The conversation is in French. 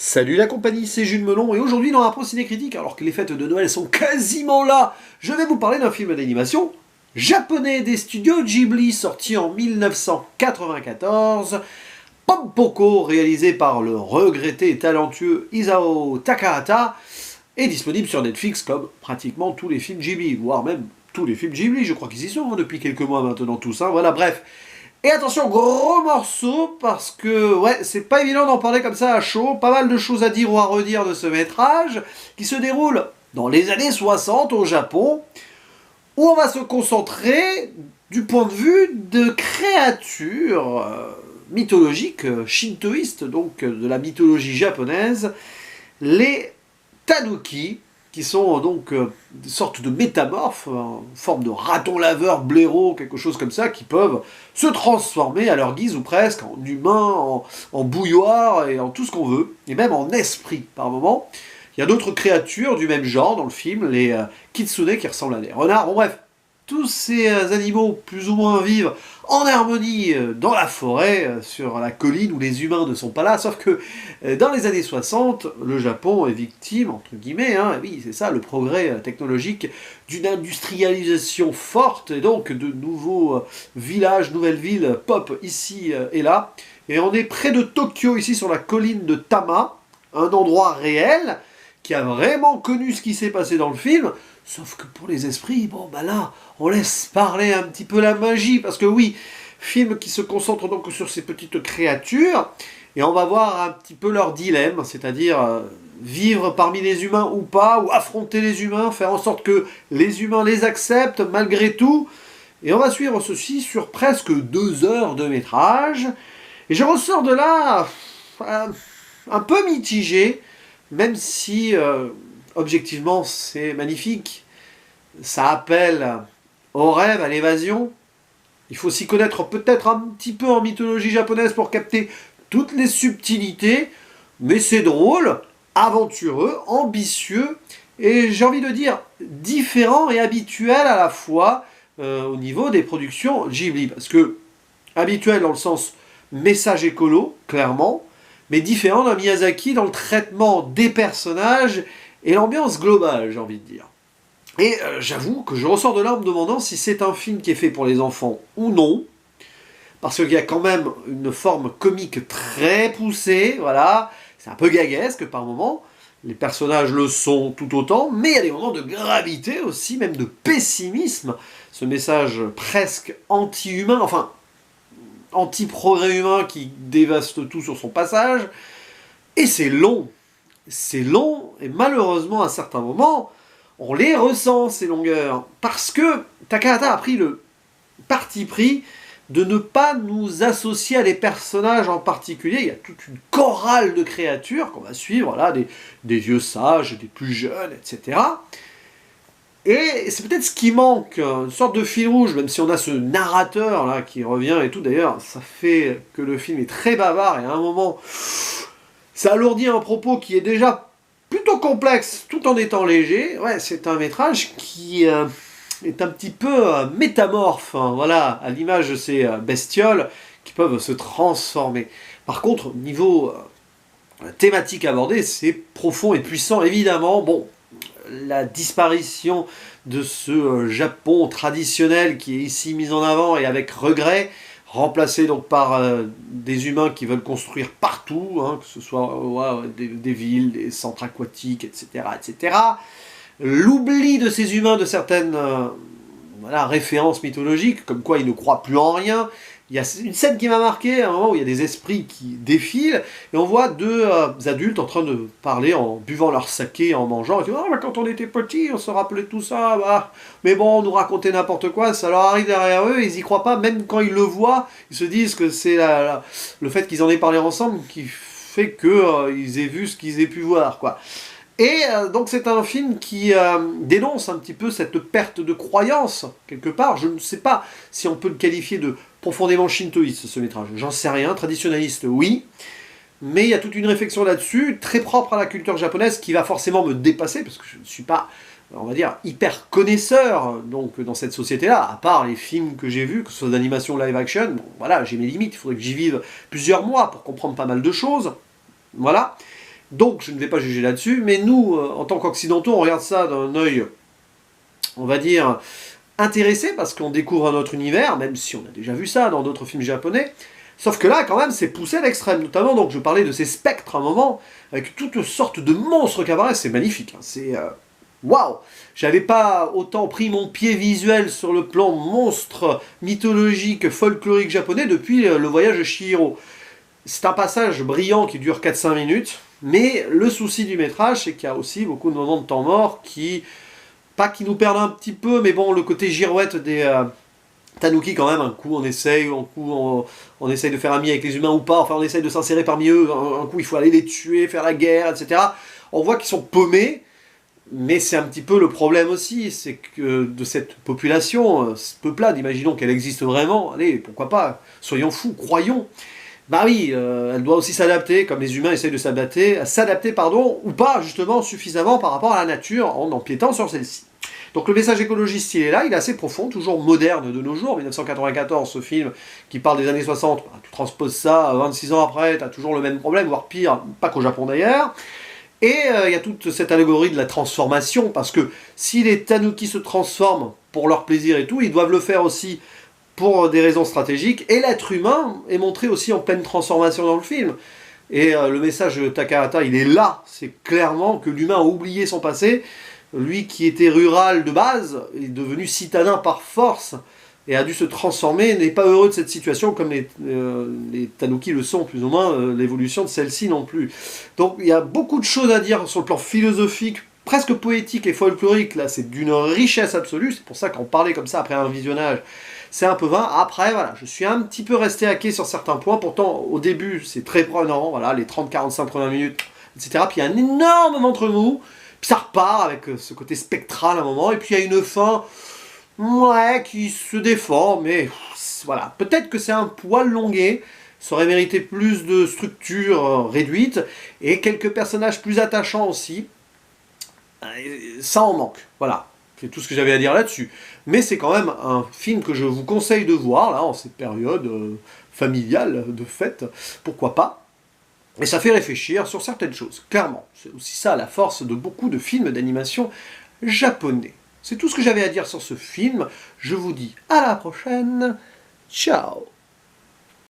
Salut la compagnie, c'est Jules Melon, et aujourd'hui dans Impro Ciné Critique, alors que les fêtes de Noël sont quasiment là, je vais vous parler d'un film d'animation japonais des studios Ghibli, sorti en 1994, Pompoko, réalisé par le regretté et talentueux Isao Takahata, est disponible sur Netflix comme pratiquement tous les films Ghibli, voire même tous les films Ghibli, je crois qu'ils y sont depuis quelques mois maintenant tous, voilà, bref. Et attention, gros morceau, parce que, ouais, c'est pas évident d'en parler comme ça à chaud, pas mal de choses à dire ou à redire de ce métrage, qui se déroule dans les années 60 au Japon, où on va se concentrer du point de vue de créatures mythologiques, shintoïstes, donc de la mythologie japonaise, les tanuki, qui sont donc des sortes de métamorphes, en forme de raton laveur, blaireau, quelque chose comme ça, qui peuvent se transformer à leur guise ou presque en humain, en bouilloire et en tout ce qu'on veut, et même en esprit par moment. Il y a d'autres créatures du même genre dans le film, les kitsune qui ressemblent à des renards. Bon bref, tous ces animaux plus ou moins vivent en harmonie dans la forêt, sur la colline où les humains ne sont pas là, sauf que dans les années 60, le Japon est victime, entre guillemets, oui c'est ça, le progrès technologique, d'une industrialisation forte, et donc de nouveaux villages, nouvelles villes pop ici et là. Et on est près de Tokyo, ici sur la colline de Tama, un endroit réel, qui a vraiment connu ce qui s'est passé dans le film, sauf que pour les esprits, bon bah là, on laisse parler un petit peu la magie, parce que oui, film qui se concentre donc sur ces petites créatures, et on va voir un petit peu leur dilemme, c'est-à-dire vivre parmi les humains ou pas, ou affronter les humains, faire en sorte que les humains les acceptent malgré tout, et on va suivre ceci sur presque 2 heures de métrage, et je ressors de là un peu mitigé, même si objectivement c'est magnifique, ça appelle au rêve, à l'évasion. Il faut s'y connaître peut-être un petit peu en mythologie japonaise pour capter toutes les subtilités, mais c'est drôle, aventureux, ambitieux, et j'ai envie de dire différent et habituel à la fois au niveau des productions Ghibli. Parce que habituel dans le sens message écolo, clairement, mais différent d'un Miyazaki dans le traitement des personnages et l'ambiance globale, j'ai envie de dire. Et j'avoue que je ressors de là en me demandant si c'est un film qui est fait pour les enfants ou non, parce qu'il y a quand même une forme comique très poussée, voilà, c'est un peu gaguesque par moments, les personnages le sont tout autant, mais il y a des moments de gravité aussi, même de pessimisme, ce message presque anti-humain, enfin, anti-progrès humain qui dévaste tout sur son passage, et c'est long, et malheureusement à certains moments, on les ressent ces longueurs, parce que Takahata a pris le parti pris de ne pas nous associer à des personnages en particulier. Il y a toute une chorale de créatures qu'on va suivre, là, des vieux sages, des plus jeunes, etc. Et c'est peut-être ce qui manque, une sorte de fil rouge, même si on a ce narrateur là qui revient et tout. D'ailleurs, ça fait que le film est très bavard et à un moment, ça alourdit un propos qui est déjà plutôt complexe tout en étant léger. Ouais, c'est un métrage qui est un petit peu métamorphe, voilà, à l'image de ces bestioles qui peuvent se transformer. Par contre, niveau thématique abordée, c'est profond et puissant, évidemment. Bon, la disparition de ce Japon traditionnel qui est ici mis en avant et avec regret, remplacé donc par des humains qui veulent construire partout, que ce soit des villes, des centres aquatiques, etc., etc. L'oubli de ces humains de certaines références mythologiques, comme quoi ils ne croient plus en rien. Il y a une scène qui m'a marqué, à un moment où il y a des esprits qui défilent, et on voit 2 adultes en train de parler en buvant leur saké, en mangeant, et disent, quand on était petits, on se rappelait de tout ça, mais bon, on nous racontait n'importe quoi, ça leur arrive derrière eux, ils y croient pas, même quand ils le voient, ils se disent que c'est le fait qu'ils en aient parlé ensemble qui fait qu'ils aient vu ce qu'ils aient pu voir, quoi. Et donc c'est un film qui dénonce un petit peu cette perte de croyance, quelque part. Je ne sais pas si on peut le qualifier de profondément shintoïste, ce métrage. J'en sais rien, traditionnaliste, oui. Mais il y a toute une réflexion là-dessus, très propre à la culture japonaise, qui va forcément me dépasser, parce que je ne suis pas, on va dire, hyper connaisseur donc, dans cette société-là, à part les films que j'ai vus, que ce soit d'animation live action. Bon, voilà, j'ai mes limites, il faudrait que j'y vive plusieurs mois pour comprendre pas mal de choses. Voilà. Donc je ne vais pas juger là-dessus, mais nous, en tant qu'occidentaux, on regarde ça d'un œil, on va dire, intéressé, parce qu'on découvre un autre univers, même si on a déjà vu ça dans d'autres films japonais. Sauf que là, quand même, c'est poussé à l'extrême. Notamment, donc, je parlais de ces spectres à un moment, avec toutes sortes de monstres qui apparaissent. C'est magnifique. Hein. C'est... Waouh! J'avais pas autant pris mon pied visuel sur le plan monstre mythologique, folklorique japonais depuis le voyage de Chihiro. C'est un passage brillant qui dure 4-5 minutes, mais le souci du métrage, c'est qu'il y a aussi beaucoup de moments de temps mort qui... Pas qui nous perdent un petit peu, mais bon, le côté girouette des... Tanuki quand même, un coup on essaye, un coup on essaye de faire ami avec les humains ou pas, enfin on essaye de s'insérer parmi eux, un coup il faut aller les tuer, faire la guerre, etc. On voit qu'ils sont paumés, mais c'est un petit peu le problème aussi, c'est que de cette population, ce peuplade, imaginons qu'elle existe vraiment, allez, pourquoi pas, soyons fous, croyons. Bah oui, elle doit aussi s'adapter, comme les humains essayent de s'adapter, pardon, ou pas justement suffisamment par rapport à la nature en empiétant sur celle-ci. Donc le message écologiste, il est là, il est assez profond, toujours moderne de nos jours. 1994, ce film qui parle des années 60, bah, tu transposes ça 26 ans après, tu as toujours le même problème, voire pire, pas qu'au Japon d'ailleurs. Et il y a toute cette allégorie de la transformation, parce que si les tanuki se transforment pour leur plaisir et tout, ils doivent le faire aussi pour des raisons stratégiques, et l'être humain est montré aussi en pleine transformation dans le film. Et le message de Takahata, il est là, c'est clairement que l'humain a oublié son passé. Lui qui était rural de base, est devenu citadin par force, et a dû se transformer, n'est pas heureux de cette situation, comme les tanuki le sont, plus ou moins, l'évolution de celle-ci non plus. Donc il y a beaucoup de choses à dire sur le plan philosophique, presque poétique et folklorique, là c'est d'une richesse absolue, c'est pour ça qu'en parler comme ça après un visionnage, c'est un peu vain. Après, voilà, je suis un petit peu resté hacké sur certains points, pourtant au début c'est très prenant, voilà, les 30, 45 premières minutes, etc. Puis il y a un énorme ventre mou, puis ça repart avec ce côté spectral à un moment, et puis il y a une fin, ouais, qui se défend, mais voilà, peut-être que c'est un poil longué, ça aurait mérité plus de structure réduite, et quelques personnages plus attachants aussi, ça en manque, voilà. C'est tout ce que j'avais à dire là-dessus. Mais c'est quand même un film que je vous conseille de voir, là, en cette période familiale de fête, pourquoi pas. Et ça fait réfléchir sur certaines choses, clairement. C'est aussi ça la force de beaucoup de films d'animation japonais. C'est tout ce que j'avais à dire sur ce film. Je vous dis à la prochaine. Ciao!